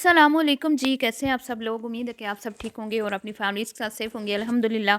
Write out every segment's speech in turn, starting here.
सलामुअलैकुम जी, कैसे हैं आप सब लोग? उम्मीद है कि आप सब ठीक होंगे और अपनी फैमिलीज़ के साथ सेफ़ होंगे। अल्हम्दुलिल्लाह,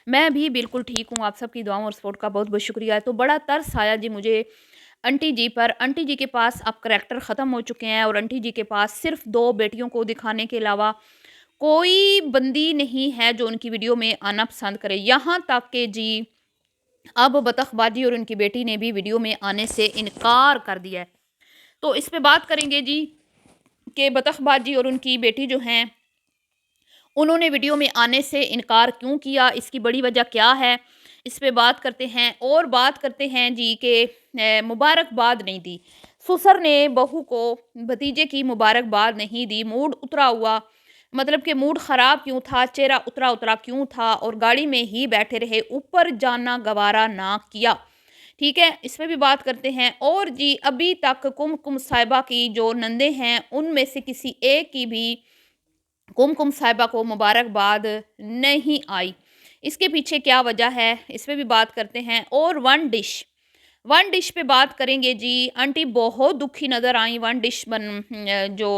मैं भी बिल्कुल ठीक हूँ। आप सबकी दुआओं और सपोर्ट का बहुत-बहुत शुक्रिया। तो बड़ा तरस आया जी मुझे आंटी जी पर। आंटी जी के पास अब करैक्टर ख़त्म हो चुके हैं और आंटी जी के पास सिर्फ़ 2 बेटियों को दिखाने के अलावा कोई बंदी नहीं है जो उनकी वीडियो में आना पसंद करे। यहाँ तक कि जी अब बतखबाजी और उनकी बेटी ने भी वीडियो में आने से इनकार कर दिया है। तो इस पे बात करेंगे जी कि बतखबाजी और उनकी बेटी जो हैं उन्होंने वीडियो में आने से इनकार क्यों किया, इसकी बड़ी वजह क्या है, इस पे बात करते हैं। और बात करते हैं जी कि मुबारकबाद नहीं दी, ससुर ने बहू को भतीजे की मुबारकबाद नहीं दी, मूड उतरा हुआ, मतलब कि मूड ख़राब क्यों था, चेहरा उतरा उतरा क्यों था और गाड़ी में ही बैठे रहे, ऊपर जाना गवारा ना किया। ठीक है, इस पे भी बात करते हैं। और जी अभी तक कुमकुम साहिबा की जो नंदे हैं उनमें से किसी एक की भी कुमकुम साहिबा को मुबारकबाद नहीं आई। इसके पीछे क्या वजह है, इस पे भी बात करते हैं। और वन डिश पे बात करेंगे जी। आंटी बहुत दुखी नज़र आई। वन डिश जो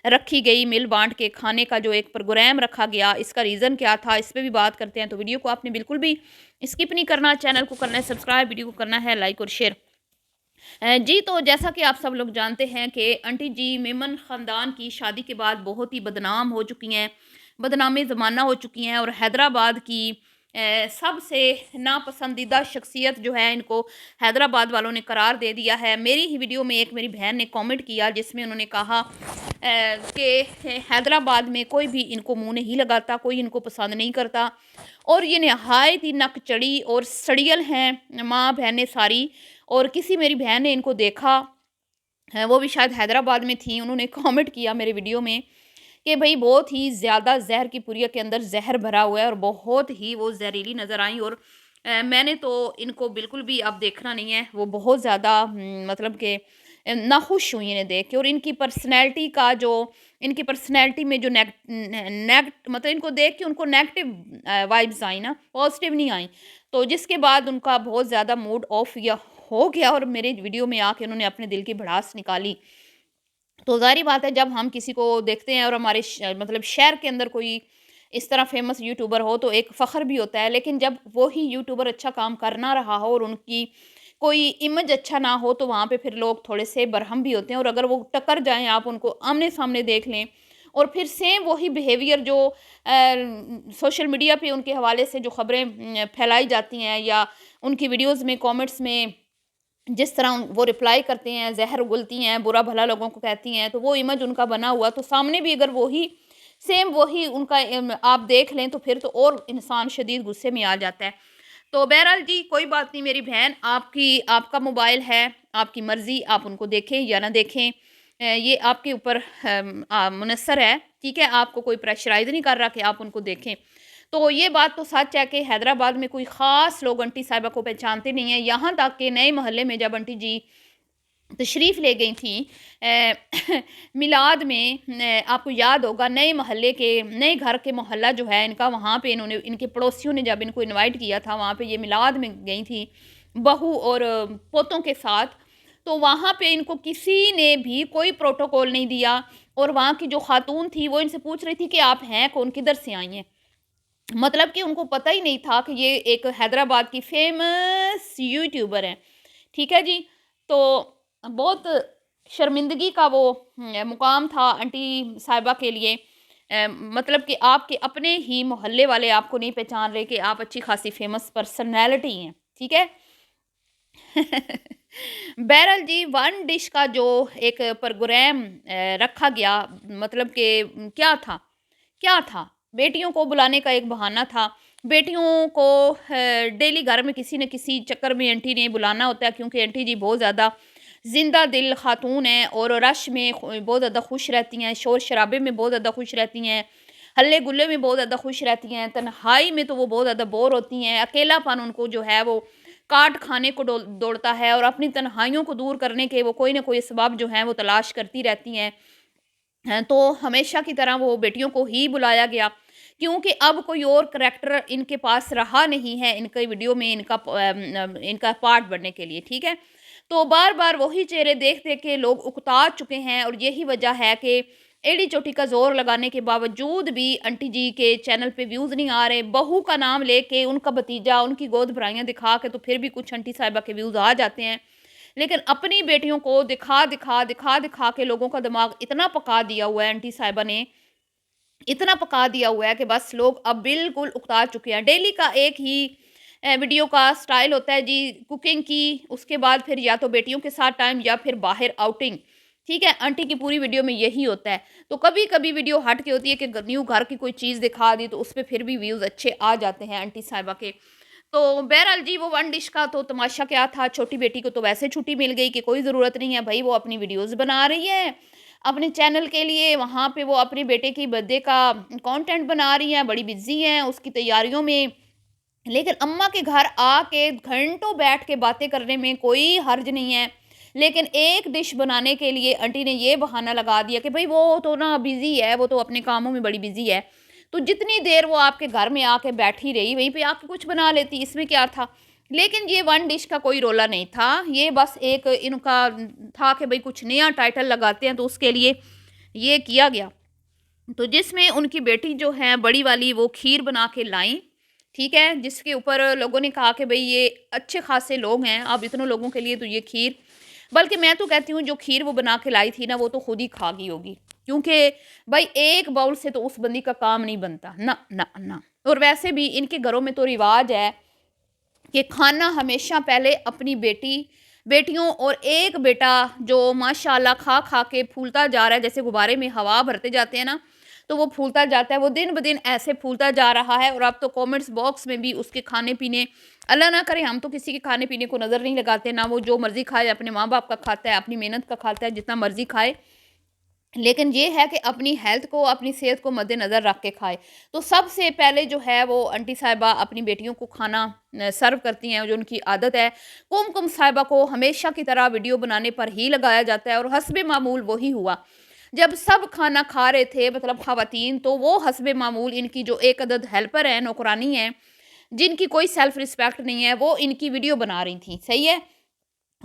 रखी गई, मिल बाँट के खाने का जो एक प्रोग्राम रखा गया, इसका रीज़न क्या था, इस पे भी बात करते हैं। तो वीडियो को आपने बिल्कुल भी स्किप नहीं करना, चैनल को करना है सब्सक्राइब, वीडियो को करना है लाइक और शेयर। जी, तो जैसा कि आप सब लोग जानते हैं कि आंटी जी मेमन ख़ानदान की शादी के बाद बहुत ही बदनाम हो चुकी हैं, बदनामी ज़माना हो चुकी हैं और हैदराबाद की सबसे नापसंदीदा शख्सियत जो है, इनको हैदराबाद वालों ने करार दे दिया है। मेरी ही वीडियो में एक मेरी बहन ने कमेंट किया जिसमें उन्होंने कहा कि हैदराबाद में कोई भी इनको मुँह नहीं लगाता, कोई इनको पसंद नहीं करता और ये नहायत ही नकचड़ी और सड़ियल हैं माँ बहनें सारी। और किसी मेरी बहन ने इनको देखा है, वो भी शायद हैदराबाद में थी, उन्होंने कमेंट किया मेरे वीडियो में कि भई बहुत ही ज़्यादा ज़हर की पुड़िया के अंदर ज़हर भरा हुआ है और बहुत ही वो ज़हरीली नज़र आई। और मैंने तो इनको बिल्कुल भी अब देखना नहीं है। वो बहुत ज़्यादा मतलब कि नाखुश हुई इन्हें देख के। और इनकी पर्सनैलिटी का जो इनकी पर्सनैलिटी में जो मतलब इनको देख के उनको नेगेटिव वाइब्स आई ना, पॉज़िटिव नहीं आई। तो जिसके बाद उनका बहुत ज़्यादा मूड ऑफ या हो गया और मेरे वीडियो में आके उन्होंने अपने दिल की भड़ास निकाली। तो ज़ाहिर बात है जब हम किसी को देखते हैं और हमारे मतलब शहर के अंदर कोई इस तरह फेमस यूट्यूबर हो तो एक फ़ख्र भी होता है। लेकिन जब वो ही यूट्यूबर अच्छा काम कर ना रहा हो और उनकी कोई इमेज अच्छा ना हो तो वहाँ पे फिर लोग थोड़े से बरहम भी होते हैं। और अगर वो टकर जाएँ, आप उनको आमने-सामने देख लें और फिर सेम वही बिहेवियर जो सोशल मीडिया पे उनके हवाले से जो ख़बरें फैलाई जाती हैं या उनकी वीडियोज़ में कमेंट्स में जिस तरह वो रिप्लाई करते हैं, ज़हर उगलती हैं, बुरा-भला लोगों को कहती हैं, तो वो इमेज उनका बना हुआ, तो सामने भी अगर वही सेम वही उनका आप देख लें, तो फिर तो और इंसान शदीद गुस्से में आ जाता है। तो बहरहाल जी, कोई बात नहीं मेरी बहन, आपका मोबाइल है, आपकी मर्ज़ी, आप उनको देखें या ना देखें। ये आपके ऊपर मुनस्सर है, ठीक है? आपको कोई प्रेशराइज़ नहीं कर रहा कि आप उनको देखें। तो ये बात तो सच है कि हैदराबाद में कोई ख़ास लोग आंटी साहिबा को पहचानते नहीं हैं। यहाँ तक कि नए मोहल्ले में जब आंटी जी तशरीफ़ ले गई थीं मिलाद में, आपको याद होगा नए मोहल्ले के नए घर के मोहल्ला जो है इनका, वहाँ पे इन्होंने इनके पड़ोसियों ने जब इनको इनवाइट किया था, वहाँ पे ये मिलाद में गई थी बहू और पोतों के साथ। तो वहाँ पे इनको किसी ने भी कोई प्रोटोकॉल नहीं दिया और वहाँ की जो खातून थी वो इनसे पूछ रही थी कि आप हैं कौन, किधर से आई हैं? मतलब कि उनको पता ही नहीं था कि ये एक हैदराबाद की फ़ेमस यूट्यूबर हैं। ठीक है जी? तो बहुत शर्मिंदगी का वो मुकाम था आंटी साहिबा के लिए। मतलब कि आपके अपने ही मोहल्ले वाले आपको नहीं पहचान रहे कि आप अच्छी खासी फ़ेमस पर्सनैलिटी हैं। ठीक है? बहरहाल जी, वन डिश का जो एक प्रोग्राम रखा गया, मतलब कि क्या था? बेटियों को बुलाने का एक बहाना था। बेटियों को डेली घर में किसी न किसी चक्कर में आंटी ने बुलाना होता है, क्योंकि आंटी जी बहुत ज़्यादा ज़िंदा दिल खातून हैं और रश में बहुत ज़्यादा खुश रहती हैं, शोर-शराबे में बहुत ज़्यादा खुश रहती हैं, हल्ले-गुल्ले में बहुत ज़्यादा खुश रहती हैं, तन्हाई में तो वो बहुत ज़्यादा बोर होती हैं, अकेलापन उनको जो है वो काट खाने को दौड़ता है और अपनी तन्हाइयों को दूर करने के वो कोई न कोई असबाब जो हैं वो तलाश करती रहती हैं। तो हमेशा की तरह वो बेटियों को ही बुलाया गया, क्योंकि अब कोई और करैक्टर इनके पास रहा नहीं है इनके वीडियो में इनका पार्ट बनने के लिए, ठीक है? तो बार-बार वही चेहरे देख-देख के लोग उकता चुके हैं और यही वजह है कि एड़ी चोटी का ज़ोर लगाने के बावजूद भी आंटी जी के चैनल पे व्यूज़ नहीं आ रहे। बहू का नाम लेके, उनका भतीजा, उनकी गोद भराइयाँ दिखा के तो फिर भी कुछ आंटी साहिबा के व्यूज़ आ जाते हैं। लेकिन अपनी बेटियों को दिखा के लोगों का दिमाग इतना पका दिया हुआ है आंटी साहिबा ने, इतना पका दिया हुआ है कि बस लोग अब बिल्कुल उकता चुके हैं। डेली का एक ही वीडियो का स्टाइल होता है जी, कुकिंग की, उसके बाद फिर या तो बेटियों के साथ टाइम या फिर बाहर आउटिंग। ठीक है, आंटी की पूरी वीडियो में यही होता है। तो कभी-कभी वीडियो हट के होती है कि न्यू घर की कोई चीज़ दिखा दी, तो उसपे फिर भी व्यूज़ अच्छे आ जाते हैं आंटी साहिबा के। तो बहरहाल जी, वो वन डिश का तो तमाशा क्या था, छोटी बेटी को तो वैसे छुट्टी मिल गई कि कोई ज़रूरत नहीं है भई, वो अपनी वीडियोज़ बना रही है, अपने चैनल के लिए। वहाँ पे वो अपने बेटे की बर्थडे का कंटेंट बना रही हैं, बड़ी बिज़ी हैं उसकी तैयारियों में। लेकिन अम्मा के घर आके घंटों बैठ के बातें करने में कोई हर्ज नहीं है। लेकिन एक डिश बनाने के लिए आंटी ने ये बहाना लगा दिया कि भई वो तो ना बिज़ी है, वो तो अपने कामों में बड़ी बिज़ी है। तो जितनी देर वो आपके घर में आके बैठी रही, वहीं पे आके कुछ बना लेती, इसमें क्या था? लेकिन ये वन डिश का कोई रौला नहीं था, ये बस एक इनका था कि भई कुछ नया टाइटल लगाते हैं, तो उसके लिए ये किया गया। तो जिसमें उनकी बेटी जो है बड़ी वाली, वो खीर बना के लाईं, ठीक है? जिसके ऊपर लोगों ने कहा कि भई ये अच्छे खासे लोग हैं, अब इतने लोगों के लिए तो ये खीर, बल्कि मैं तो कहती हूँ जो खीर वो बना के लाई थी ना, वो तो खुद ही खा गई होगी। क्योंकि भई एक बाउल से तो उस बंदी का काम नहीं बनता। ना, ना, ना। और वैसे भी इनके घरों में तो रिवाज है कि खाना हमेशा पहले अपनी बेटियों और एक बेटा जो माशाल्लाह खा-खा के फूलता जा रहा है, जैसे गुब्बारे में हवा भरते जाते हैं ना, तो वो फूलता जाता है, वो दिन-ब-दिन ऐसे फूलता जा रहा है। और अब तो कमेंट्स बॉक्स में भी उसके खाने-पीने, अल्लाह ना करे हम तो किसी के खाने-पीने को नज़र नहीं लगाते, ना वो जो मर्ज़ी खाए, अपने माँ-बाप का खाता है, अपनी मेहनत का खाता है, जितना मर्ज़ी खाए। लेकिन ये है कि अपनी हेल्थ को, अपनी सेहत को मद्देनज़र रख के खाए। तो सबसे पहले जो है वो आंटी साहिबा अपनी बेटियों को खाना सर्व करती हैं, जो उनकी आदत है। कुमकुम साहिबा को हमेशा की तरह वीडियो बनाने पर ही लगाया जाता है और हस्बे मामूल वही हुआ। जब सब खाना खा रहे थे, मतलब ख़वातीन, तो वो हस्बे मामूल इनकी जो एक अदद हेल्पर है, नौकरानी है, जिनकी कोई सेल्फ रिस्पेक्ट नहीं है, वो इनकी वीडियो बना रही थी। सही है?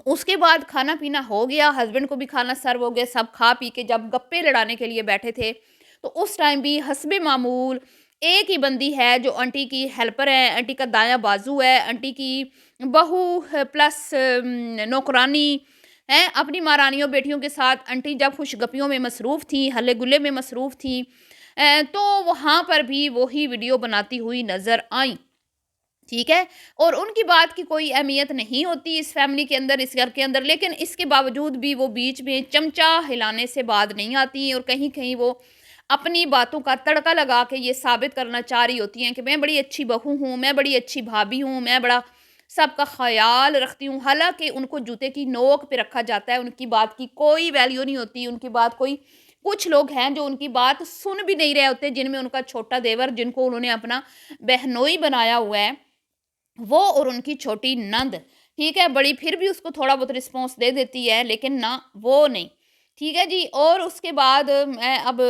उसके बाद खाना-पीना हो गया, हस्बैंड को भी खाना सर्व हो गया, सब खा-पी के जब गप्पे लड़ाने के लिए बैठे थे, तो उस टाइम भी हस्बे मामूल एक ही बंदी है जो आंटी की हेल्पर है, आंटी का दायाँ बाजू है, आंटी की बहू प्लस नौकरानी हैं, अपनी महारानियों बेटियों के साथ आंटी जब खुशगपियों में मसरूफ़ थी, हल्ले-गुल्ले में मसरूफ़ थी, तो वहाँ पर भी वही वीडियो बनाती हुई नज़र आईं। ठीक है? और उनकी बात की कोई अहमियत नहीं होती इस फैमिली के अंदर, इस घर के अंदर, लेकिन इसके बावजूद भी वो बीच में चमचा हिलाने से बाज नहीं आती और कहीं-कहीं वो अपनी बातों का तड़का लगा के ये साबित करना चाह रही होती हैं कि मैं बड़ी अच्छी बहू हूँ, मैं बड़ी अच्छी भाभी हूँ, मैं बड़ा सबका ख़याल रखती हूँ। हालाँकि उनको जूते की नोक पे रखा जाता है, उनकी बात की कोई वैल्यू नहीं होती, उनकी बात कोई, कुछ लोग हैं जो उनकी बात सुन भी नहीं रहे होते, जिनमें उनका छोटा देवर, जिनको उन्होंने अपना बहनोई बनाया हुआ है, वो और उनकी छोटी नंद, ठीक है? बड़ी फिर भी उसको थोड़ा बहुत रिस्पॉन्स दे देती है, लेकिन ना, वो नहीं। ठीक है जी? और उसके बाद मैं अब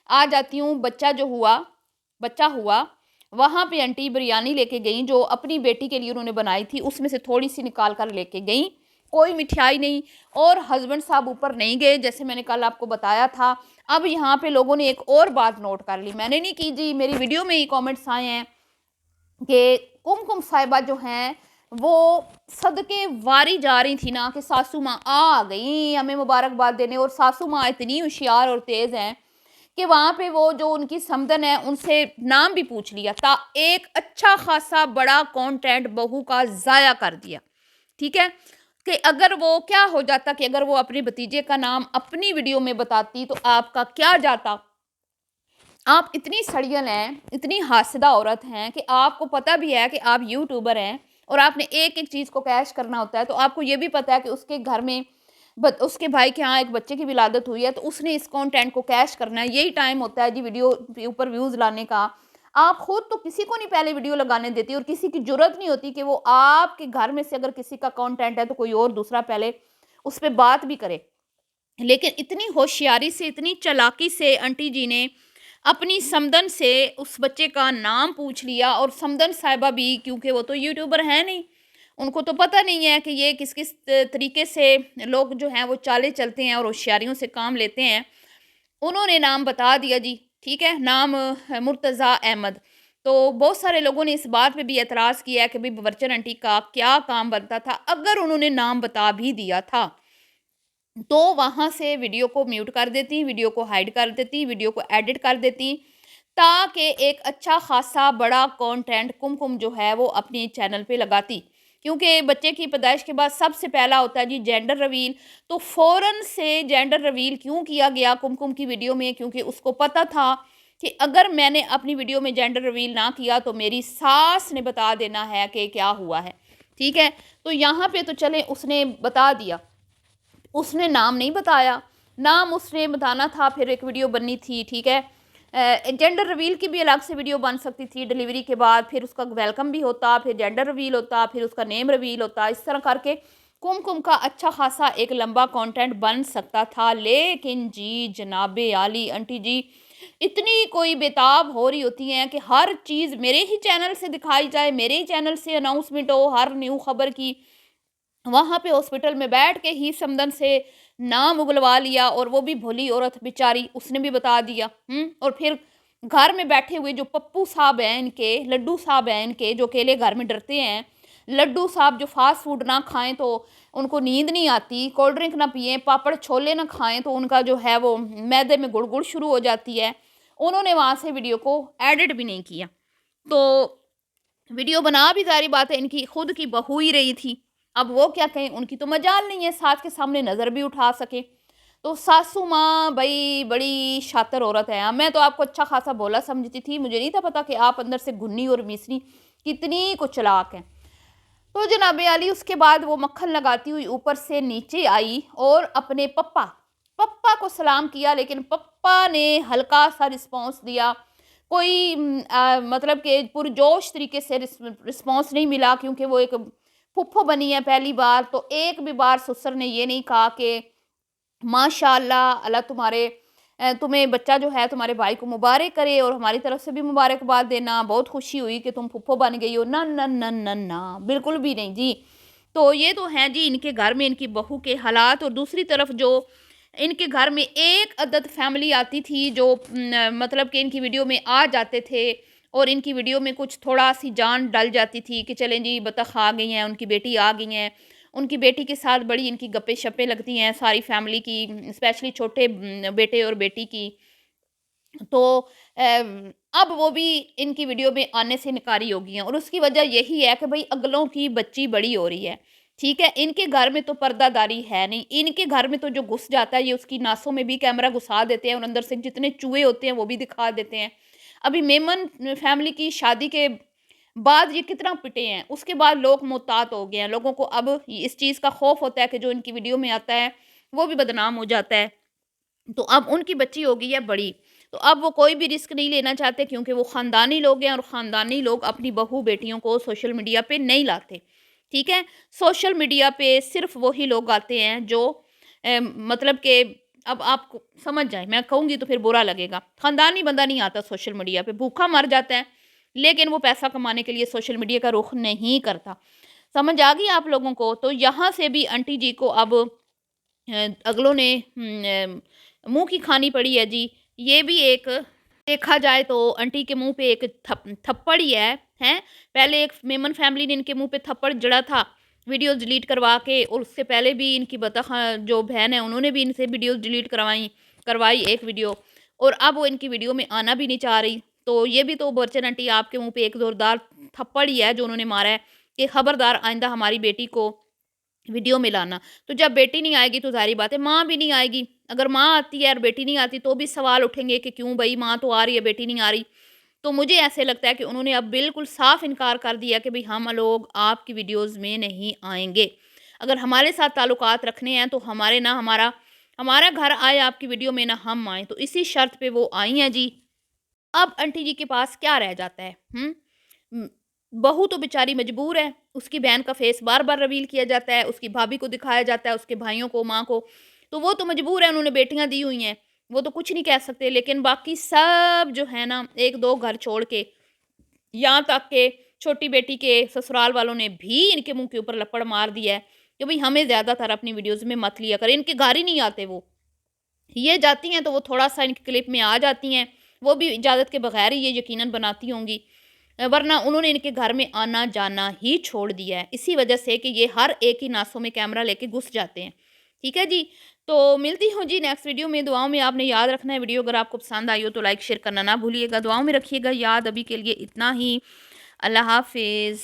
आ जाती हूँ, बच्चा हुआ, वहाँ पे आंटी बिरयानी लेके गईं, जो अपनी बेटी के लिए उन्होंने बनाई थी, उसमें से थोड़ी-सी निकाल कर लेके गईं, कोई मिठाई नहीं। और हस्बैंड साहब ऊपर नहीं गए, जैसे मैंने कल आपको बताया था। अब यहाँ पे लोगों ने एक और बात नोट कर ली, मैंने नहीं की जी, मेरी वीडियो में ही कमेंट्स आए हैं कि कुमकुम साहिबा जो हैं, वो सदके वारी जा रही थी ना, कि सासू माँ आ गई हमें मुबारकबाद देने, और सासू माँ इतनी होशियार और तेज़ हैं कि वहाँ पे वो जो उनकी समधन है, उनसे नाम भी पूछ लिया था। एक अच्छा खासा बड़ा कंटेंट बहू का ज़ाया कर दिया। ठीक है? कि अगर वो क्या हो जाता कि अगर वो अपने भतीजे का नाम अपनी वीडियो में बताती, तो आपका क्या जाता? आप इतनी सड़ियल हैं, इतनी हासिदा औरत हैं कि आपको पता भी है कि आप यूट्यूबर हैं और आपने एक-एक चीज़ को कैश करना होता है, तो आपको ये भी पता है कि उसके घर में उसके भाई के यहाँ एक बच्चे की विलादत हुई है, तो उसने इस कंटेंट को कैश करना है। यही टाइम होता है जी वीडियो के ऊपर व्यूज़ लाने का। आप खुद तो किसी को नहीं पहले वीडियो लगाने देती, और किसी की ज़रूरत नहीं होती कि वो आपके घर में से अगर किसी का कंटेंट है, तो कोई और दूसरा पहले उस पे बात भी करे। लेकिन इतनी होशियारी से, इतनी चालाकी से आंटी जी ने अपनी समधन से उस बच्चे का नाम पूछ लिया, और समधन साहिबा भी, क्योंकि वो तो यूट्यूबर हैं नहीं, उनको तो पता नहीं है कि ये किस-किस तरीके से लोग जो हैं वो चालें चलते हैं और होशियारियों से काम लेते हैं। उन्होंने नाम बता दिया जी, ठीक है? नाम मुर्तज़ा अहमद। तो बहुत सारे लोगों ने इस बात पे भी एतराज़ किया है कि भई बच्चन आंटी का क्या काम बनता था, अगर उन्होंने नाम बता भी दिया था, तो वहाँ से वीडियो को म्यूट कर देती, वीडियो को हाइड कर देती, वीडियो को एडिट कर देती, ताकि एक अच्छा खासा बड़ा कंटेंट कुमकुम जो है वो अपने चैनल पे लगाती। क्योंकि बच्चे की पैदाइश के बाद सबसे पहला होता है जी जेंडर रिवील, तो फ़ौरन से जेंडर रिवील क्यों किया गया कुमकुम की वीडियो में? क्योंकि उसको पता था कि अगर मैंने अपनी वीडियो में जेंडर रिवील ना किया तो मेरी सास ने बता देना है कि क्या हुआ है, ठीक है? तो यहाँ पे तो चलें उसने बता दिया। उसने नाम नहीं बताया, नाम उसने बताना था, फिर एक वीडियो बननी थी, ठीक है? जेंडर रिवील की भी अलग से वीडियो बन सकती थी डिलीवरी के बाद, फिर उसका वेलकम भी होता, फिर जेंडर रिवील होता, फिर उसका नेम रिवील होता, इस तरह करके कुमकुम का अच्छा खासा एक लंबा कंटेंट बन सकता था। लेकिन जी जनाबे आली आंटी जी इतनी कोई बेताब हो रही होती हैं कि हर चीज़ मेरे ही चैनल से दिखाई जाए, मेरे ही चैनल से अनाउंसमेंट हो हर न्यू खबर की। वहाँ पे हॉस्पिटल में बैठ के ही समदन से नाम उगलवा लिया, और वो भी भोली औरत बेचारी, उसने भी बता दिया। और फिर घर में बैठे हुए जो पप्पू साहब हैं इनके, लड्डू साहब हैं इनके, जो अकेले घर में डरते हैं, लड्डू साहब जो फास्ट फूड ना खाएं तो उनको नींद नहीं आती, कोल्ड ड्रिंक ना पिएं, पापड़ छोले ना खाएं तो उनका जो है वो मैदे में गुड़गुड़ शुरू हो जाती है। उन्होंने वहाँ से वीडियो को एडिट भी नहीं किया। तो वीडियो बना भी सारी बात है इनकी खुद की बहू ही रही थी। अब वो क्या कहें, उनकी तो मजाल नहीं है सास के सामने नज़र भी उठा सके। तो सासू माँ भई बड़ी शातिर औरत है। मैं तो आपको अच्छा खासा भोला समझती थी, मुझे नहीं था पता कि आप अंदर से घुन्नी और मिसरी कितनी कुछ चालाक हैं। तो जनाबे आली उसके बाद वो मक्खन लगाती हुई ऊपर से नीचे आई और अपने पप्पा पप्पा को सलाम किया, लेकिन पप्पा ने हल्का सा रिस्पॉन्स दिया। कोई मतलब कि पुरजोश तरीके से रिस्पॉन्स नहीं मिला, क्योंकि वो एक फुफ्फो बनी है पहली बार। तो एक भी बार ससुर ने ये नहीं कहा कि माशाअल्लाह, अल्लाह तुम्हारे तुम्हें बच्चा जो है तुम्हारे भाई को मुबारक करे, और हमारी तरफ से भी मुबारकबाद देना, बहुत खुशी हुई कि तुम फुफ्फो बन गई हो। ना ना ना ना ना, बिल्कुल भी नहीं जी। तो ये तो हैं जी इनके घर में इनकी बहू के हालात। और दूसरी तरफ जो इनके घर में एक अदद फैमिली आती थी जो मतलब कि इनकी वीडियो में आ जाते थे, और इनकी वीडियो में कुछ थोड़ा सी जान डल जाती थी कि चलें जी बतख आ गई हैं, उनकी बेटी आ गई हैं, उनकी बेटी के साथ बड़ी इनकी गप्पे-शप्पे लगती हैं सारी फैमिली की, स्पेशली छोटे बेटे और बेटी की। तो अब वो भी इनकी वीडियो में आने से इनकारी हो गई हैं, और उसकी वजह यही है कि भई अगलों की बच्ची बड़ी हो रही है, ठीक है? इनके घर में तो पर्दादारी है नहीं, इनके घर में तो जो घुस जाता है ये उसकी नासों में भी कैमरा घुसा देते हैं, और अंदर से जितने चूहे होते हैं वो भी दिखा देते हैं। अभी मेमन फैमिली की शादी के बाद ये कितना पिटे हैं, उसके बाद लोग मुहतात हो गए हैं। लोगों को अब इस चीज़ का खौफ होता है कि जो इनकी वीडियो में आता है, वो भी बदनाम हो जाता है। तो अब उनकी बच्ची हो गई है बड़ी, तो अब वो कोई भी रिस्क नहीं लेना चाहते, क्योंकि वो ख़ानदानी लोग हैं, और ख़ानदानी लोग अपनी बहू-बेटियों को सोशल मीडिया पे नहीं लाते, ठीक है? सोशल मीडिया पे सिर्फ़ वही लोग आते हैं जो मतलब कि अब आप समझ जाएँ, मैं कहूँगी तो फिर बुरा लगेगा। ख़ानदानी बंदा नहीं आता सोशल मीडिया पे, भूखा मर जाता है, लेकिन वो पैसा कमाने के लिए सोशल मीडिया का रुख नहीं करता। समझ आ गई आप लोगों को? तो यहाँ से भी आंटी जी को अब अगलों ने मुँह की खानी पड़ी है जी। ये भी एक देखा जाए तो आंटी के मुँह पे एक थप्पड़ ही है, हैं? पहले एक मेमन फैमिली ने इनके मुँह पे थप्पड़ जड़ा था, वीडियोज़ डिलीट करवा के, और उससे पहले भी इनकी बतख जो बहन है उन्होंने भी इनसे वीडियोज़ डिलीट करवाई एक वीडियो, और अब वो इनकी वीडियो में आना भी नहीं चाह रही। तो ये भी तो बच्चन आंटी आपके मुँह पे एक ज़ोरदार थप्पड़ ही है जो उन्होंने मारा है कि खबरदार आइंदा हमारी बेटी को वीडियो में लाना। तो जब बेटी नहीं आएगी तो ज़ाहिर बात है माँ भी नहीं आएगी। अगर माँ आती है और बेटी नहीं आती तो भी सवाल उठेंगे कि क्यों भई माँ तो आ रही है, बेटी नहीं आ रही। तो मुझे ऐसे लगता है कि उन्होंने अब बिल्कुल साफ इनकार कर दिया कि भई हम लोग आपकी वीडियोज़ में नहीं आएँगे। अगर हमारे साथ ताल्लुकात रखने हैं तो हमारे ना हमारा हमारा घर आए आपकी वीडियो में, ना हम आएँ। तो इसी शर्त पे वो आई हैं जी। अब आंटी जी के पास क्या रह जाता है? उम, बहू तो बेचारी मजबूर है, उसकी बहन का फेस बार-बार रिवील किया जाता है, उसकी भाभी को दिखाया जाता है, उसके भाइयों को, माँ को, तो वो तो मजबूर है, उन्होंने बेटियाँ दी हुई हैं, वो तो कुछ नहीं कह सकते। लेकिन बाकी सब जो है ना 1-2 घर छोड़ के, यहाँ तक के छोटी बेटी के ससुराल वालों ने भी इनके मुँह के ऊपर लपड़ मार दिया है कि भई हमें ज़्यादातर अपनी वीडियोज़ में मत लिया करें, इनके घर ही नहीं आते वो। ये जाती हैं तो वो थोड़ा-सा इनकी क्लिप में आ जाती हैं, वो भी इजाज़त के बगैर ही ये यकीनन बनाती होंगी। वरना उन्होंने इनके घर में आना-जाना ही छोड़ दिया है, इसी वजह से कि ये हर एक ही नासों में कैमरा लेके घुस जाते हैं। ठीक है जी? तो मिलती हूँ जी नेक्स्ट वीडियो में, दुआओं में आपने याद रखना है। वीडियो अगर आपको पसंद आई हो तो लाइक शेयर करना ना भूलिएगा, दुआओं में रखिएगा याद। अभी के लिए इतना ही, अल्लाह हाफ़िज़।